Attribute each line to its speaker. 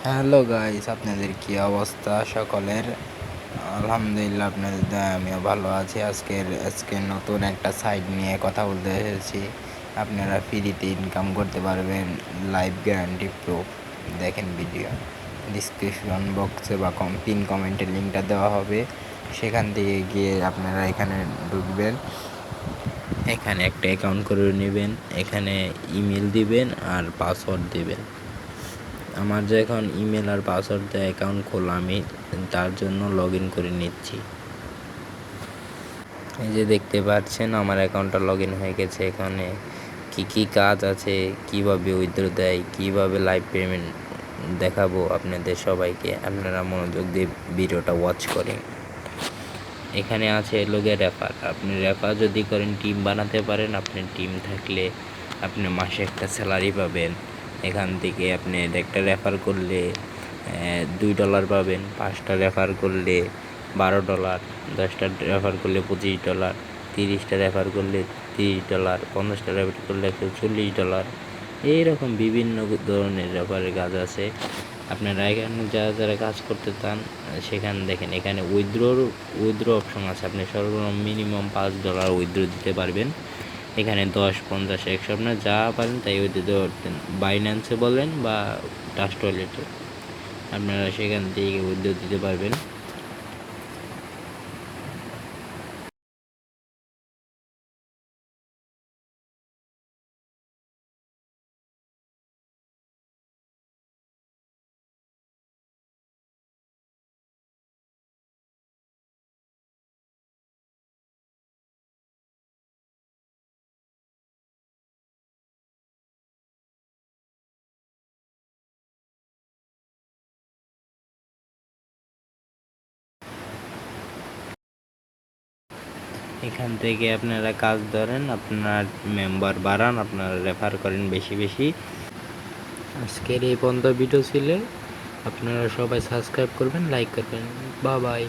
Speaker 1: Hello guys, আপনাদের কি অবস্থা সকলের? আলহামদুলিল্লাহ, আপনাদের দয়ায় আমিও ভালো আছি। আজকে নতুন একটা সাইট নিয়ে কথা বলতে এসেছি। আপনারা ফ্রিতে ইনকাম করতে পারবেন, লাইভ গ্যারান্টি প্রুফ। দেখেন ভিডিও ডিসক্রিপশন বক্সে বা পিন কমেন্টের লিঙ্কটা দেওয়া হবে, সেখান থেকে গিয়ে আপনারা এখানে ঢুকবেন। এখানে একটা অ্যাকাউন্ট করে নেবেন, এখানে ইমেল দিবেন আর পাসওয়ার্ড দিবেন। আমার যে এখন ইমেল আর পাসওয়ার্ড দিয়ে অ্যাকাউন্ট খোলা, আমি তার জন্য লগ ইন করে নিচ্ছি। এই যে দেখতে পাচ্ছেন আমার অ্যাকাউন্টটা লগ ইন হয়ে গেছে। এখানে কি কাজ আছে, কিভাবে উইথড্র দেয়, কিভাবে লাইভ পেমেন্ট দেখাবো আপনাদের সবাইকে। আপনারা মনোযোগ দিয়ে ভিডিওটা ওয়াচ করেন। এখানে আছে লোকে রেফার। আপনি রেফার যদি করেন, টিম বানাতে পারেন। আপনার টিম থাকলে আপনি মাসে একটা স্যালারি পাবেন। এখান থেকে আপনি একটা রেফার করলে $2 পাবেন, 5টা রেফার করলে $12, 10টা রেফার করলে $25, 30টা রেফার করলে $30, 50টা রেফার করলে $140। এইরকম বিভিন্ন ধরনের রেফারের কাজ আছে। আপনারা এখানে যারা কাজ করতে চান সেখানে দেখেন, এখানে উইথড্র অপশন আছে। আপনি সর্বনিম্ন মিনিমাম $5 উইথড্র দিতে পারবেন। এখানে 10, 50, 100 আপনার যা পারেন তাই দিতে পারতেন। বাইন্যান্সে বলেন বা ট্রাস্ট ওয়ালেটে আপনারা সেখান থেকে উইথড্র দিতে পারবেন। এখান থেকে আপনারা কাজ ধরেন, আপনার মেম্বার বাড়ান, আপনারা রেফার করেন বেশি বেশি। আজকের এই পর্যন্ত ভিডিও ছিল। আপনারা সবাই সাবস্ক্রাইব করবেন, লাইক করবেন। Bye bye.